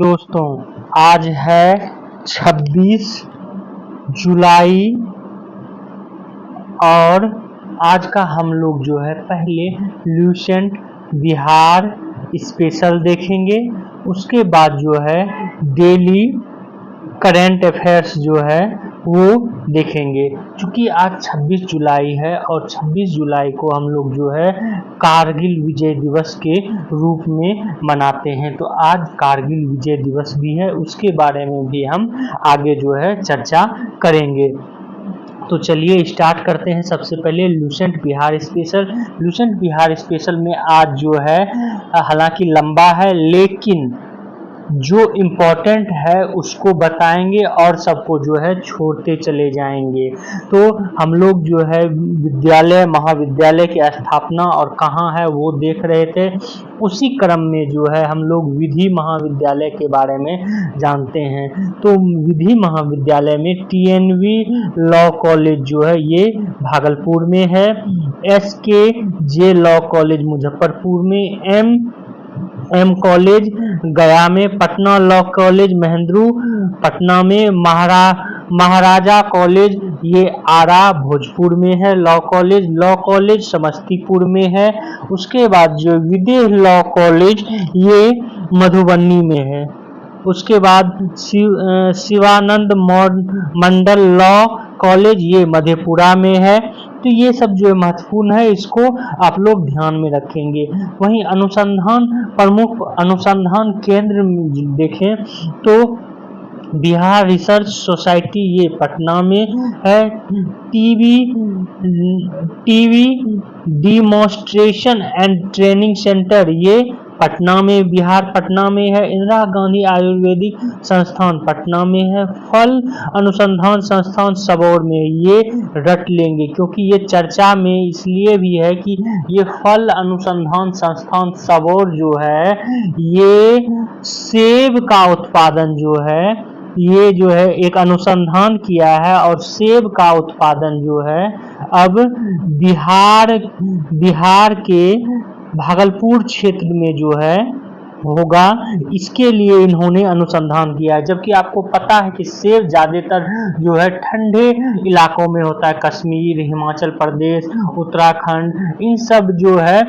दोस्तों, आज है 26 जुलाई और आज का हम लोग जो है पहले ल्यूसेंट बिहार स्पेशल देखेंगे। उसके बाद जो है डेली करंट अफेयर्स जो है वो देखेंगे। क्योंकि आज 26 जुलाई है और 26 जुलाई को हम लोग जो है कारगिल विजय दिवस के रूप में मनाते हैं, तो आज कारगिल विजय दिवस भी है, उसके बारे में भी हम आगे जो है चर्चा करेंगे। तो चलिए स्टार्ट करते हैं। सबसे पहले Lucent Bihar special. Lucent Bihar special में आज जो है हालांकि लंबा है लेकिन जो इम्पोर्टेंट है उसको बताएंगे और सबको जो है छोड़ते चले जाएंगे। तो हम लोग जो है विद्यालय महाविद्यालय की स्थापना और कहाँ है वो देख रहे थे। उसी क्रम में जो है हम लोग विधि महाविद्यालय के बारे में जानते हैं। तो विधि महाविद्यालय में TNV लॉ कॉलेज जो है ये भागलपुर में है, SKJ लॉ कॉलेज मुजफ्फरपुर में, M कॉलेज गया में, पटना लॉ कॉलेज महेंद्रू पटना में, महाराजा कॉलेज ये आरा भोजपुर में है, लॉ कॉलेज समस्तीपुर में है। उसके बाद जो विदेह लॉ कॉलेज ये मधुबनी में है। उसके बाद शिवानंद मंडल लॉ कॉलेज ये मधेपुरा में है। तो ये सब जो महत्वपूर्ण है इसको आप लोग ध्यान में रखेंगे। वहीं अनुसंधान प्रमुख अनुसंधान केंद्र देखें तो बिहार रिसर्च सोसाइटी ये पटना में है, TV demonstration and training centre ये पटना में बिहार पटना में है, इंदिरा गांधी आयुर्वेदिक संस्थान पटना में है, फल अनुसंधान संस्थान सबौर में, ये रट लेंगे क्योंकि ये चर्चा में इसलिए भी है कि ये फल अनुसंधान संस्थान सबौर जो है ये सेब का उत्पादन जो है ये जो है एक अनुसंधान किया है और सेब का उत्पादन जो है अब बिहार के भागलपुर क्षेत्र में जो है होगा, इसके लिए इन्होंने अनुसंधान किया है। जबकि आपको पता है कि सेब ज्यादातर जो है ठंडे इलाकों में होता है, कश्मीर, हिमाचल प्रदेश, उत्तराखंड, इन सब जो है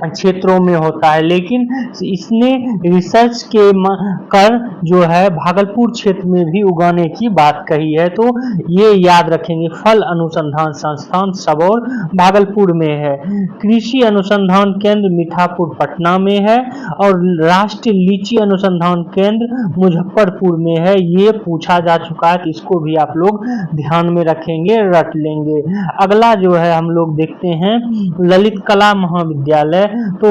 क्षेत्रों में होता है, लेकिन इसने रिसर्च कर जो है भागलपुर क्षेत्र में भी उगाने की बात कही है। तो ये याद रखेंगे, फल अनुसंधान संस्थान सबौर भागलपुर में है, कृषि अनुसंधान केंद्र मीठापुर पटना में है और राष्ट्रीय लीची अनुसंधान केंद्र मुजफ्फरपुर में है। ये पूछा जा चुका है, तो इसको भी आप लोग ध्यान में रखेंगे, रट लेंगे। अगला जो है हम लोग देखते हैं ललित कला महाविद्यालय। तो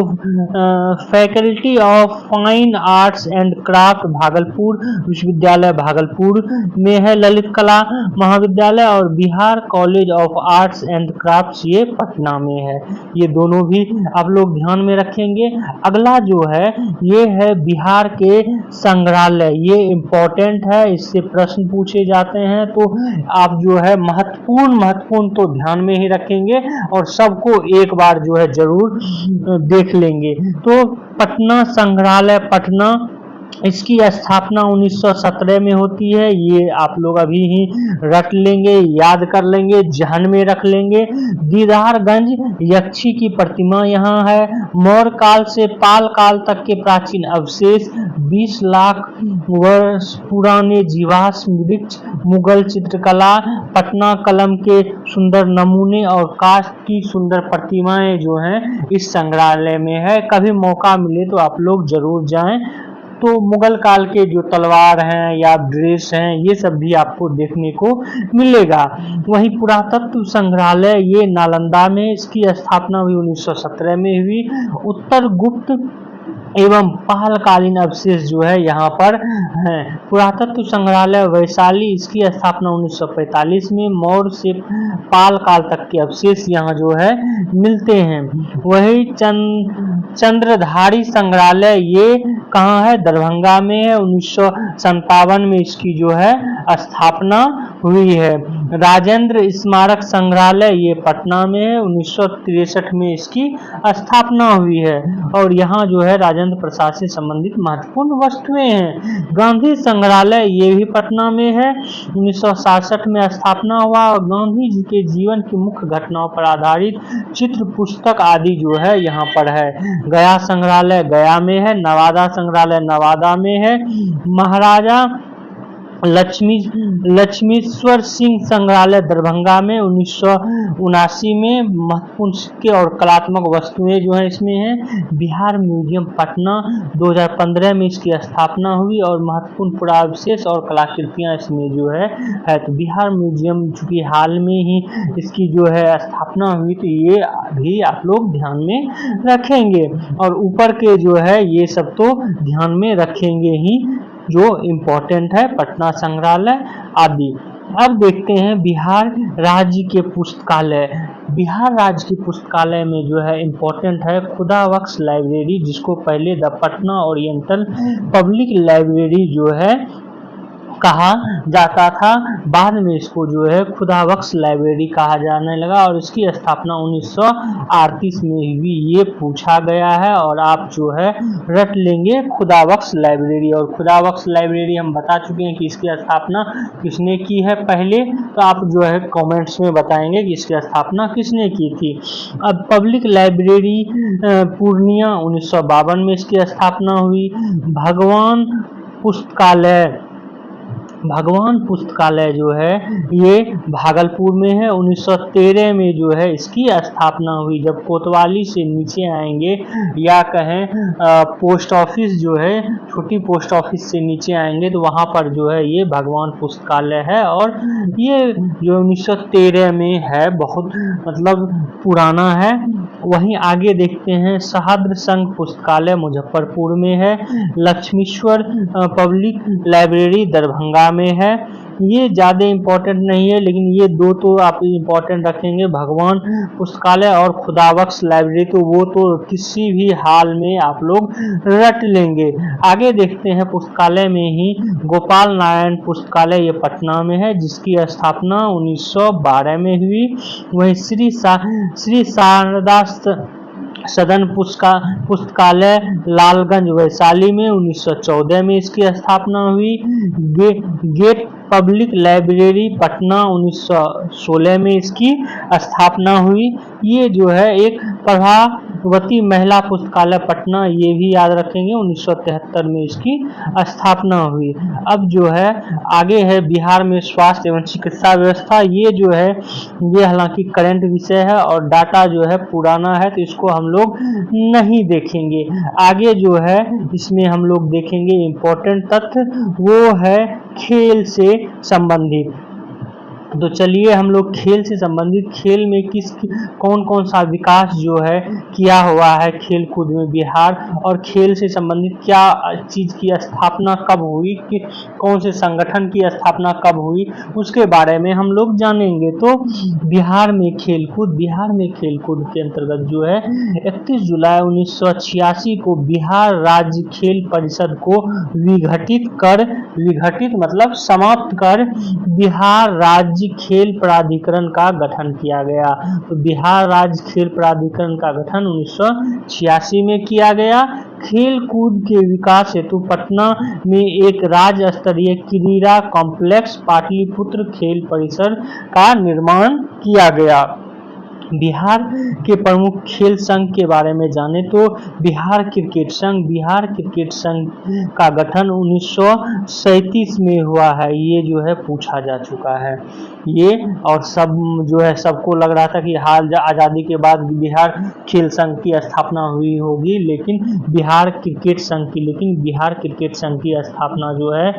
faculty of fine arts and craft Bhagalpur विश्वविद्यालय भागलपुर में है ललित कला महाविद्यालय, और Bihar college of arts and crafts ये पटना में है। ये दोनों भी आप लोग ध्यान में रखेंगे। अगला जो है ये है बिहार के संग्रहालय, ये इम्पोर्टेंट है, इससे प्रश्न पूछे जाते हैं, तो आप जो है महत्वपूर्ण तो ध्यान में ही रखेंगे और सबको एक बार जो है जरूर देख लेंगे। तो पटना संग्रहालय पटना, इसकी स्थापना 1917 में होती है। ये आप लोग अभी ही रट लेंगे, याद कर लेंगे, जहन में रख लेंगे। दीदारगंज यक्षी की प्रतिमा यहाँ है। मौर्य काल से पाल काल तक के प्राचीन अवशेष, 20 लाख वर्ष पुराने जीवाश्म वृक्ष, मुगल चित्रकला, पटना कलम के सुंदर नमूने और काष्ठ की सुंदर प्रतिमाएं जो हैं इस संग्रहालय में है। कभी मौका मिले तो आप लोग जरूर जाएं। तो मुगल काल के जो तलवार हैं या ड्रेस हैं ये सब भी आपको देखने को मिलेगा। वहीं पुरातत्व संग्रहालय ये नालंदा में, इसकी स्थापना हुई 1917 में हुई। उत्तर गुप्त एवं पालकालीन अवशेष जो है यहाँ पर है। पुरातत्व संग्रहालय वैशाली, इसकी स्थापना 1945 में। मौर्य से पाल काल तक के अवशेष यहाँ जो है मिलते हैं। वही चंद्रधारी संग्रहालय ये कहाँ है? दरभंगा में है। 1957 में इसकी जो है स्थापना हुई है। राजेंद्र स्मारक संग्रहालय ये पटना में है, 1963 में इसकी स्थापना हुई है और यहाँ जो है राजेंद्र प्रसाद से संबंधित महत्वपूर्ण वस्तुएं हैं। गांधी संग्रहालय ये भी पटना में है, 1967 में स्थापना हुआ और गांधी जी के जीवन की मुख्य घटनाओं पर आधारित चित्र, पुस्तक आदि जो है यहाँ पर है। गया संग्रहालय गया में है, नवादा संग्रहालय नवादा में है, महाराजा लक्ष्मीश्वर सिंह संग्रहालय दरभंगा में 1979 में महत्वपूर्ण सिक्के और कलात्मक वस्तुएं जो है इसमें हैं। बिहार म्यूजियम पटना 2015 में इसकी स्थापना हुई और महत्वपूर्ण पुरावशेष और कलाकृतियां इसमें जो है तो बिहार म्यूजियम चूंकि हाल में ही इसकी जो है स्थापना हुई तो ये भी आप लोग ध्यान में रखेंगे और ऊपर के जो है ये सब तो ध्यान में रखेंगे ही जो इम्पोर्टेंट है, पटना संग्रहालय आदि। अब देखते हैं बिहार राज्य के पुस्तकालय। बिहार राज्य की पुस्तकालय में जो है इम्पोर्टेंट है खुदाबख्श लाइब्रेरी, जिसको पहले the Patna oriental public library जो है कहा जाता था, बाद में इसको जो है खुदाबख्श लाइब्रेरी कहा जाने लगा और इसकी स्थापना 1938 में हुई। ये पूछा गया है और आप जो है रट लेंगे खुदाबख्श लाइब्रेरी। और खुदाबख्श लाइब्रेरी हम बता चुके हैं कि इसकी स्थापना किसने की है पहले, तो आप जो है कमेंट्स में बताएंगे कि इसकी स्थापना किसने की थी। अब पब्लिक लाइब्रेरी पूर्णिया 1952 में इसकी स्थापना हुई। भगवान पुस्तकालय जो है ये भागलपुर में है, 1913 में जो है इसकी स्थापना हुई। जब कोतवाली से नीचे आएंगे या कहें पोस्ट ऑफिस जो है छोटी पोस्ट ऑफिस से नीचे आएंगे तो वहाँ पर जो है ये भगवान पुस्तकालय है और ये जो 1913 में है, बहुत मतलब पुराना है। वहीं आगे देखते हैं सहाद्र संघ पुस्तकालय मुजफ्फरपुर में है, लक्ष्मीश्वर पब्लिक लाइब्रेरी दरभंगा में है। ये ज़्यादा इम्पोर्टेंट नहीं है लेकिन ये दो तो आप इम्पोर्टेंट रखेंगे, भगवान पुस्तकालय और खुदाबख्श लाइब्रेरी, तो वो तो किसी भी हाल में आप लोग रट लेंगे। आगे देखते हैं पुस्तकालय में ही गोपाल नारायण पुस्तकालय ये पटना में है, जिसकी स्थापना 1912 में हुई। वहीं श्री शारदा सदन पुस्तकालय लालगंज वैशाली में 1914 में इसकी स्थापना हुई। गेट पब्लिक लाइब्रेरी पटना 1916 में इसकी स्थापना हुई। ये जो है एक प्रभावती महिला पुस्तकालय पटना, ये भी याद रखेंगे, 1973 में इसकी स्थापना हुई। अब जो है आगे है बिहार में स्वास्थ्य एवं चिकित्सा व्यवस्था। ये जो है ये हालांकि करंट विषय है और डाटा जो है पुराना है तो इसको हम लोग नहीं देखेंगे। आगे जो है इसमें हम लोग देखेंगे इम्पोर्टेंट तथ्य, वो है खेल से संबंधित। तो चलिए हम लोग खेल से संबंधित, खेल में कौन कौन सा विकास जो है किया हुआ है खेल कूद में बिहार, और खेल से संबंधित क्या चीज़ की स्थापना कब हुई, कि कौन से संगठन की स्थापना कब हुई, उसके बारे में हम लोग जानेंगे। तो बिहार में खेलकूद के अंतर्गत जो है 31 जुलाई 1986 को बिहार राज्य खेल परिषद को विघटित मतलब समाप्त कर बिहार राज्य खेल प्राधिकरण का गठन किया गया। तो बिहार राज्य खेल प्राधिकरण का गठन 1986 में किया गया। खेल कूद के विकास हेतु पटना में एक राज्य स्तरीय क्रीड़ा कॉम्प्लेक्स पाटलिपुत्र खेल परिसर का निर्माण किया गया। बिहार के प्रमुख खेल संघ के बारे में जाने तो बिहार क्रिकेट संघ का गठन 1937 में हुआ है। ये जो है पूछा जा चुका है ये, और सब जो है सबको लग रहा था कि हाल आज़ादी के बाद बिहार खेल संघ की स्थापना हुई होगी, लेकिन बिहार क्रिकेट संघ की स्थापना जो है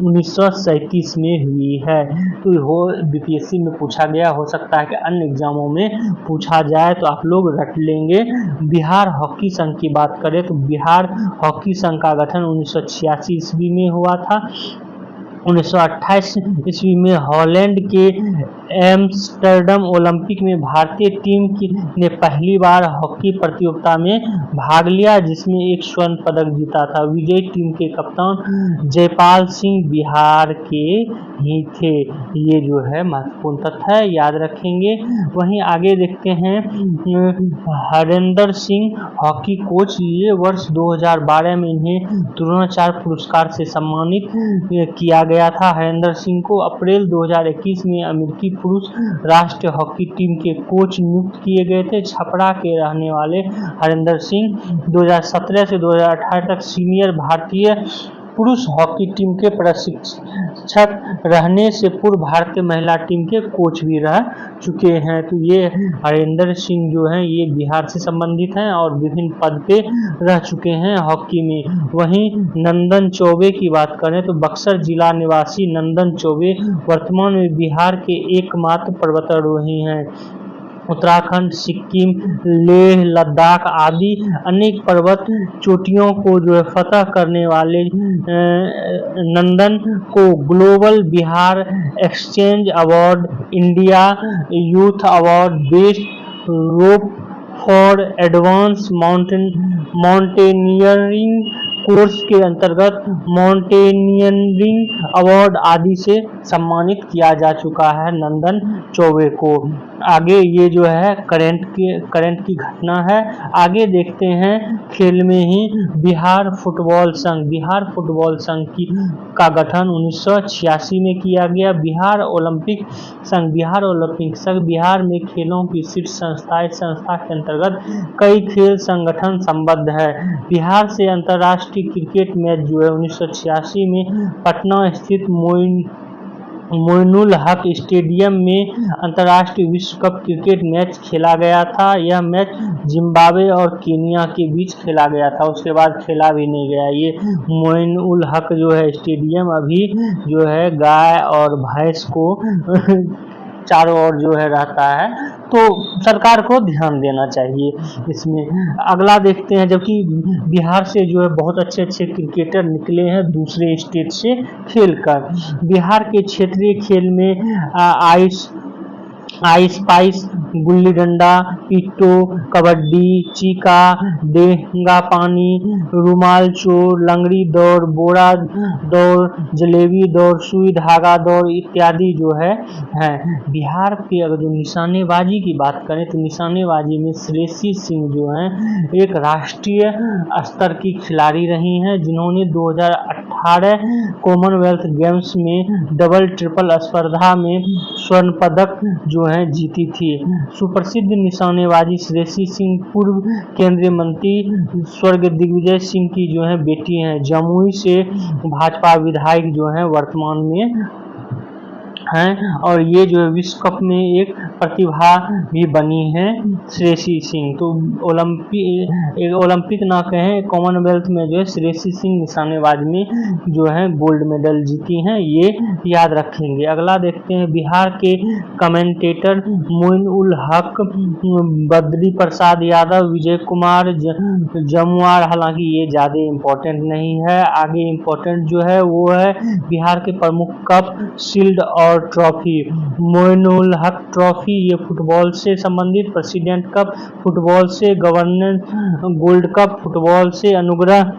1937 में हुई है। तो बीपीएससी में पूछा गया, हो सकता है कि अन्य एग्जामों में पूछा जाए तो आप लोग रट लेंगे। बिहार हॉकी संघ की बात करें तो बिहार हॉकी संघ का गठन 1986 ईस्वी में हुआ था। 1928 ईस्वी में हॉलैंड के एम्स्टर्डम ओलंपिक में भारतीय टीम ने पहली बार हॉकी प्रतियोगिता में भाग लिया, जिसमें एक स्वर्ण पदक जीता था। विजयी टीम के कप्तान जयपाल सिंह बिहार के ही थे। ये जो है महत्वपूर्ण तथ्य है, याद रखेंगे। वहीं आगे देखते हैं हरेंद्र सिंह हॉकी कोच, ये वर्ष 2012 में इन्हें द्रोणाचार्य पुरस्कार से सम्मानित किया गया था। हरेंद्र सिंह को अप्रैल 2021 में अमेरिकी पुरुष राष्ट्रीय हॉकी टीम के कोच नियुक्त किए गए थे। छपरा के रहने वाले हरेंद्र सिंह 2017 से 2018 तक सीनियर भारतीय पुरुष हॉकी टीम के प्रशिक्षक रहने से पूर्व भारतीय महिला टीम के कोच भी रह चुके हैं। तो ये हरेंद्र सिंह जो हैं ये बिहार से संबंधित हैं और विभिन्न पद पे रह चुके हैं हॉकी में। वहीं नंदन चौबे की बात करें तो बक्सर जिला निवासी नंदन चौबे वर्तमान में बिहार के एकमात्र पर्वतारोही हैं। उत्तराखंड, सिक्किम, लेह, लद्दाख आदि अनेक पर्वत चोटियों को जो है फतह करने वाले नंदन को global Bihar exchange award, India youth award, best rope for advance mountaineering course के अंतर्गत माउंटेनियरिंग अवार्ड आदि से सम्मानित किया जा चुका है नंदन चौबे को। आगे ये जो है करंट की घटना है। आगे देखते हैं खेल में ही बिहार फुटबॉल संघ का गठन 1986 में किया गया। बिहार ओलंपिक संघ बिहार में खेलों की शीर्ष संस्था के अंतर्गत कई खेल संगठन संबद्ध है। बिहार से अंतर्राष्ट्रीय क्रिकेट मैच जो है 1986 में पटना स्थित मोइनुल हक स्टेडियम में अंतर्राष्ट्रीय विश्व कप क्रिकेट मैच खेला गया था। यह मैच जिम्बाब्वे और केनिया के बीच खेला गया था, उसके बाद खेला भी नहीं गया। ये मोइनुल हक जो है स्टेडियम अभी जो है गाय और भैंस को चारों ओर जो है रहता है, तो सरकार को ध्यान देना चाहिए इसमें। अगला देखते हैं, जबकि बिहार से जो है बहुत अच्छे क्रिकेटर निकले हैं दूसरे स्टेट से खेलकर। बिहार के क्षेत्रीय खेल में ice price, gulli danda, पिट्टो, kabaddi, Chica, डेंगा पानी, रुमाल चोर, लंगड़ी दौड़, बोरा दौड़, जलेबी दौड़, सुई धागा दौड़ इत्यादि जो है बिहार के। अगर जो निशानेबाजी की बात करें तो निशानेबाजी में श्रेयसी सिंह जो हैं एक राष्ट्रीय स्तर की खिलाड़ी रही हैं, जिन्होंने 2018 कॉमनवेल्थ गेम्स में डबल ट्रिपल स्पर्धा में स्वर्ण पदक जो है जीती थी। सुप्रसिद्ध निशानेबाजी श्रेयसी सिंह पूर्व केंद्रीय मंत्री स्वर्गीय दिग्विजय सिंह की जो है बेटी हैं। जमुई से भाजपा विधायक जो है वर्तमान में हैं, और ये जो है विश्व कप में एक प्रतिभा भी बनी है श्रेयसी सिंह। तो ओलंपिक ना कहें, कॉमनवेल्थ में जो है श्रेयसी सिंह निशानेबाज में जो है गोल्ड मेडल जीती हैं, ये याद रखेंगे। अगला देखते हैं, बिहार के कमेंटेटर मोइन उल हक, बद्री प्रसाद यादव, विजय कुमार जमुआर, हालांकि ये ज़्यादा इम्पोर्टेंट नहीं है। आगे इम्पोर्टेंट जो है वो है बिहार के प्रमुख कप, शील्ड और ट्रॉफी। मोइनुल हक ट्रॉफी ये फुटबॉल से संबंधित, प्रेसिडेंट कप फुटबॉल से, गवर्नर गोल्ड कप फुटबॉल से, अनुग्रह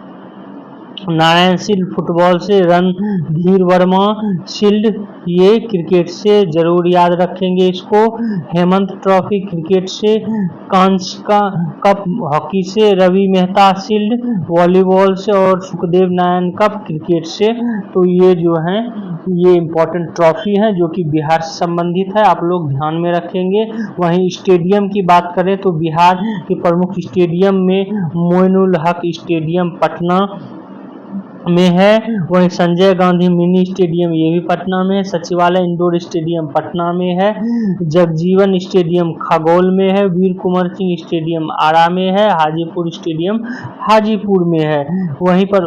नारायण शील्ड फुटबॉल से, रणधीर वर्मा शील्ड ये क्रिकेट से, जरूर याद रखेंगे इसको। हेमंत ट्रॉफी क्रिकेट से, कांस्य कप हॉकी से, रवि मेहता शील्ड वॉलीबॉल से और सुखदेव नारायण कप क्रिकेट से। तो ये जो हैं ये इम्पोर्टेंट ट्रॉफी हैं जो कि बिहार से संबंधित है, आप लोग ध्यान में रखेंगे। वहीं स्टेडियम की बात करें तो बिहार के प्रमुख स्टेडियम में मोइनुल हक स्टेडियम पटना में है, वहीं संजय गांधी मिनी स्टेडियम ये भी पटना में है, सचिवालय इंडोर स्टेडियम पटना में है, जगजीवन स्टेडियम खगौल में है, वीर कुंवर सिंह स्टेडियम आरा में है, हाजीपुर स्टेडियम हाजीपुर में है, वहीं पर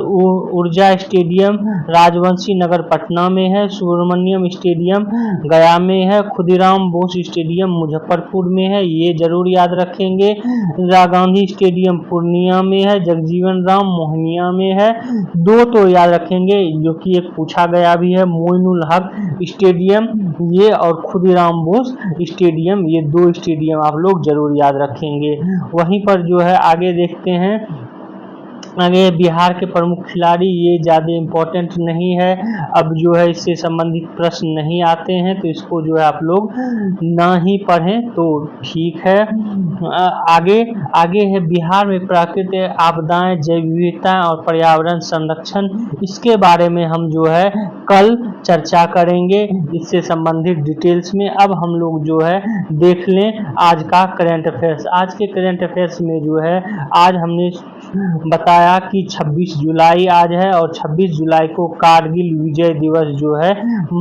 ऊर्जा स्टेडियम राजवंशी नगर पटना में है, सुब्रमण्यम स्टेडियम गया में है, खुदीराम बोस स्टेडियम मुजफ्फरपुर में है, ये जरूर याद रखेंगे। इंदिरा गांधी स्टेडियम पूर्णिया में है, जगजीवन राम मोहनिया में है। दो दो तो याद रखेंगे जो कि एक पूछा गया भी है, मोइनुल हक स्टेडियम ये और खुदीराम बोस स्टेडियम, ये दो स्टेडियम आप लोग जरूर याद रखेंगे। वहीं पर जो है आगे देखते हैं, आगे बिहार के प्रमुख खिलाड़ी, ये ज़्यादा इम्पोर्टेंट नहीं है, अब जो है इससे संबंधित प्रश्न नहीं आते हैं तो इसको जो है आप लोग ना ही पढ़ें तो ठीक है। आगे आगे है बिहार में प्राकृतिक आपदाएं, जैव विविधता और पर्यावरण संरक्षण, इसके बारे में हम जो है कल चर्चा करेंगे इससे संबंधित डिटेल्स में। अब हम लोग जो है देख लें आज का करंट अफेयर्स। आज के करंट अफेयर्स में जो है आज हमने बताया कि 26 जुलाई आज है और 26 जुलाई को कारगिल विजय दिवस जो है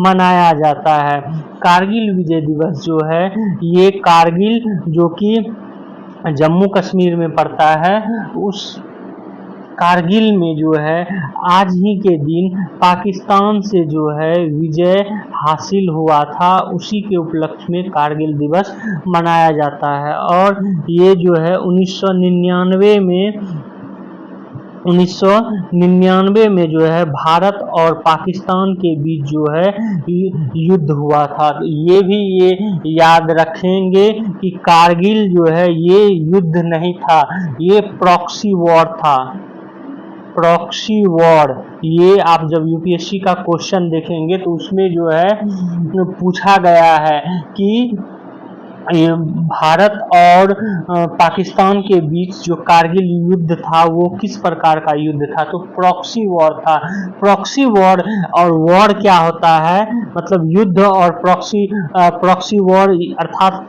मनाया जाता है। कारगिल विजय दिवस जो है ये कारगिल जो कि जम्मू कश्मीर में पड़ता है, उस कारगिल में जो है आज ही के दिन पाकिस्तान से जो है विजय हासिल हुआ था, उसी के उपलक्ष्य में कारगिल दिवस मनाया जाता है। और ये जो है 1999 में जो है भारत और पाकिस्तान के बीच जो है युद्ध हुआ था। तो ये भी ये याद रखेंगे कि कारगिल जो है ये युद्ध नहीं था, ये प्रॉक्सी वॉर था। प्रॉक्सी वॉर, ये आप जब यूपीएससी का क्वेश्चन देखेंगे तो उसमें जो है पूछा गया है कि भारत और पाकिस्तान के बीच जो कारगिल युद्ध था वो किस प्रकार का युद्ध था, तो प्रॉक्सी वॉर था। प्रॉक्सी वॉर और वॉर क्या होता है, मतलब युद्ध, और प्रॉक्सी वॉर अर्थात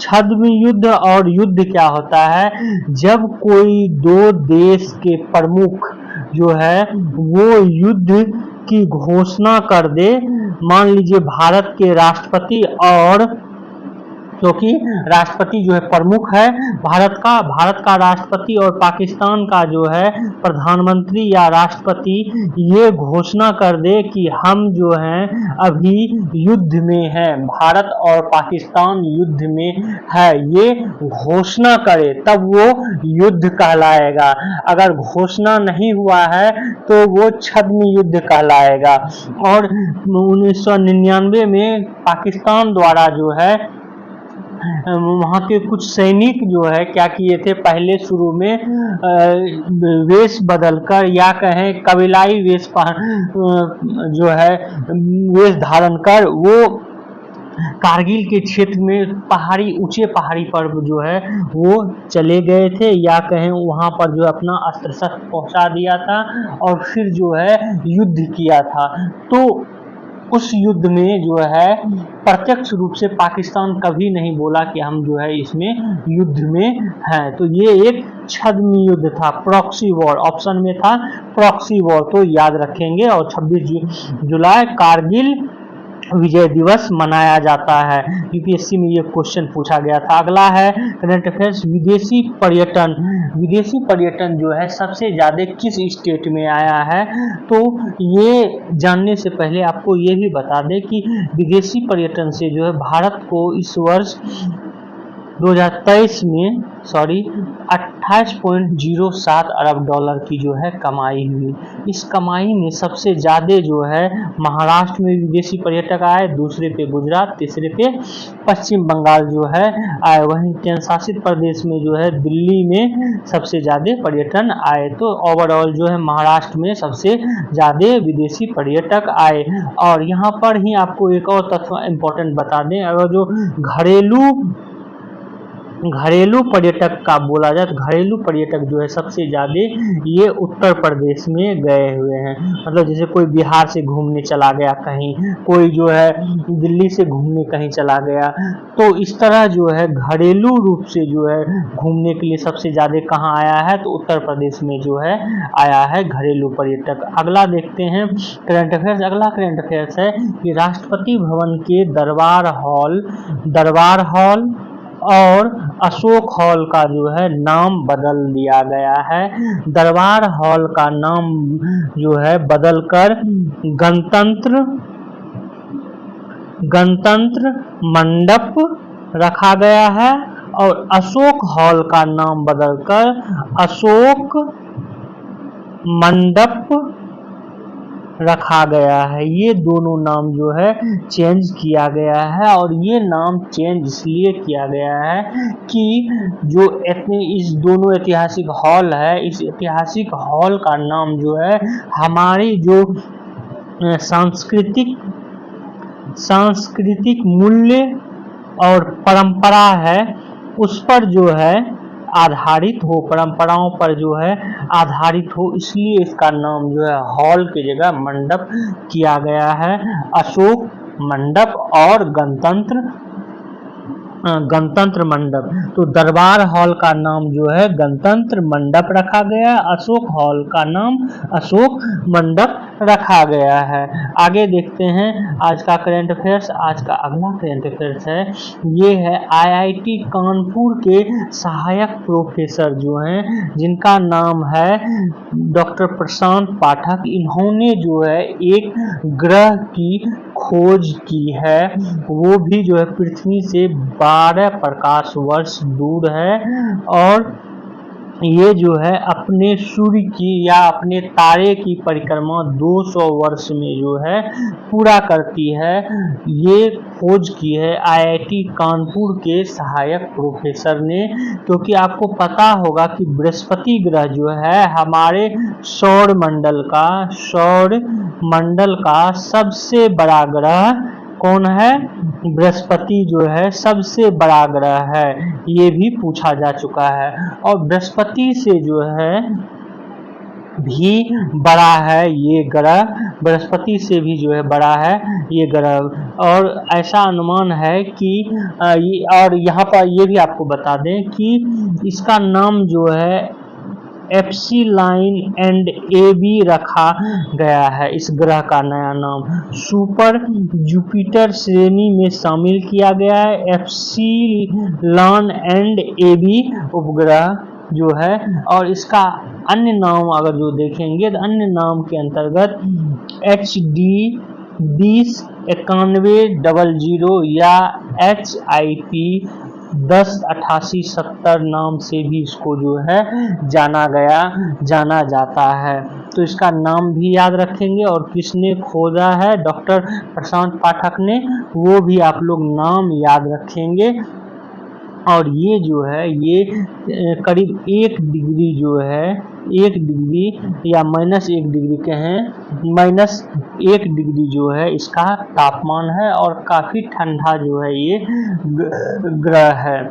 छद्म युद्ध। और युद्ध क्या होता है, जब कोई दो देश के प्रमुख जो है वो युद्ध की घोषणा कर दे, मान लीजिए भारत के राष्ट्रपति और क्योंकि राष्ट्रपति जो है प्रमुख है भारत का राष्ट्रपति और पाकिस्तान का जो है प्रधानमंत्री या राष्ट्रपति ये घोषणा कर दे कि हम जो हैं अभी युद्ध में हैं, भारत और पाकिस्तान युद्ध में है, ये घोषणा करे तब वो युद्ध कहलाएगा। अगर घोषणा नहीं हुआ है तो वो छद्म युद्ध कहलाएगा। और 1999 में पाकिस्तान द्वारा जो है वहाँ के कुछ सैनिक जो है क्या किए थे, पहले शुरू में वेश बदलकर या कहें कबीलाई वेश जो है वेश धारण कर वो कारगिल के क्षेत्र में ऊंचे पहाड़ी पर जो है वो चले गए थे, या कहें वहाँ पर जो अपना अस्त्र शस्त्र पहुँचा दिया था और फिर जो है युद्ध किया था। तो उस युद्ध में जो है प्रत्यक्ष रूप से पाकिस्तान कभी नहीं बोला कि हम जो है इसमें युद्ध में हैं, तो ये एक छद्म युद्ध था, प्रॉक्सी वॉर ऑप्शन में था प्रॉक्सी वॉर, तो याद रखेंगे। और 26 जुलाई कारगिल विजय दिवस मनाया जाता है। यूपीएससी में ये क्वेश्चन पूछा गया था। अगला है करंट अफेयर्स, विदेशी पर्यटन जो है सबसे ज्यादा किस स्टेट में आया है, तो ये जानने से पहले आपको ये भी बता दें कि विदेशी पर्यटन से जो है भारत को इस वर्ष 2023 में 28.07 अरब डॉलर की जो है कमाई हुई। इस कमाई में सबसे ज़्यादा जो है महाराष्ट्र में विदेशी पर्यटक आए, दूसरे पे गुजरात, तीसरे पे पश्चिम बंगाल जो है आए। वहीं केंद्र शासित प्रदेश में जो है दिल्ली में सबसे ज़्यादा पर्यटन आए। तो ओवरऑल जो है महाराष्ट्र में सबसे ज़्यादा विदेशी पर्यटक आए। और यहाँ पर ही आपको एक और तथ्य इम्पोर्टेंट बता दें, अगर जो घरेलू पर्यटक का बोला जाए तो घरेलू पर्यटक जो है सबसे ज़्यादा ये उत्तर प्रदेश में गए हुए हैं। मतलब जैसे कोई बिहार से घूमने चला गया कहीं, कोई जो है दिल्ली से घूमने कहीं चला गया, तो इस तरह जो है घरेलू रूप से जो है घूमने के लिए सबसे ज़्यादा कहाँ आया है, तो उत्तर प्रदेश में जो है आया है घरेलू पर्यटक। अगला देखते हैं करंट अफेयर्स। अगला करंट अफेयर्स है कि राष्ट्रपति भवन के दरबार हॉल और अशोक हॉल का जो है नाम बदल दिया गया है। दरबार हॉल का नाम जो है बदलकर गणतंत्र मंडप रखा गया है और अशोक हॉल का नाम बदलकर अशोक मंडप रखा गया है। ये दोनों नाम जो है चेंज किया गया है, और ये नाम चेंज इसलिए किया गया है कि जो इस दोनों ऐतिहासिक हॉल है, इस ऐतिहासिक हॉल का नाम जो है हमारी जो सांस्कृतिक मूल्य और परंपरा है उस पर जो है आधारित हो, परंपराओं पर जो है आधारित हो, इसलिए इसका नाम जो है हॉल की जगह मंडप किया गया है। अशोक मंडप और गणतंत्र मंडप। तो दरबार हॉल का नाम जो है गणतंत्र मंडप रखा गया, अशोक हॉल का नाम अशोक मंडप रखा गया है। आगे देखते हैं आज का करंट अफेयर्स। आज का अगला करंट अफेयर्स है, ये है आईआईटी कानपुर के सहायक प्रोफेसर जो हैं, जिनका नाम है डॉक्टर प्रशांत पाठक। इन्होंने जो है एक ग्रह की खोज की है, वो भी जो है पृथ्वी से 12 प्रकाश वर्ष दूर है, और ये जो है अपने सूर्य की या अपने तारे की परिक्रमा 200 वर्ष में जो है पूरा करती है। ये खोज की है आईआईटी कानपुर के सहायक प्रोफेसर ने, क्योंकि आपको पता होगा कि बृहस्पति ग्रह जो है हमारे सौर मंडल का सबसे बड़ा ग्रह कौन है? बृहस्पति जो है सबसे बड़ा ग्रह है, ये भी पूछा जा चुका है। और बृहस्पति से जो है भी बड़ा है ये ग्रह, बृहस्पति से भी जो है बड़ा है ये ग्रह, और ऐसा अनुमान है कि और यहाँ पर ये भी आपको बता दें कि इसका नाम जो है एप्सिलॉन एंड AB रखा गया है। इस ग्रह का नया नाम सुपर जुपिटर श्रेणी में शामिल किया गया है, एप्सिलॉन एंड AB उपग्रह जो है। और इसका अन्य नाम अगर जो देखेंगे तो अन्य नाम के अंतर्गत HD 209100 या HIP 108870 नाम से भी इसको जो है जाना जाता है। तो इसका नाम भी याद रखेंगे, और किसने खोजा है? डॉक्टर प्रशांत पाठक ने, वो भी आप लोग नाम याद रखेंगे। और ये जो है ये करीब 1 डिग्री जो है 1 डिग्री या -1 डिग्री कहें, -1 डिग्री जो है इसका तापमान है, और काफ़ी ठंडा जो है ये ग्रह है।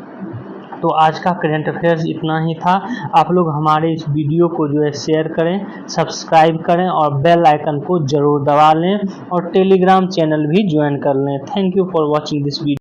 तो आज का करंट अफेयर्स इतना ही था। आप लोग हमारे इस वीडियो को जो है शेयर करें, सब्सक्राइब करें, और बेल आइकन को जरूर दबा लें, और टेलीग्राम चैनल भी ज्वाइन कर लें। Thank you for watching this video.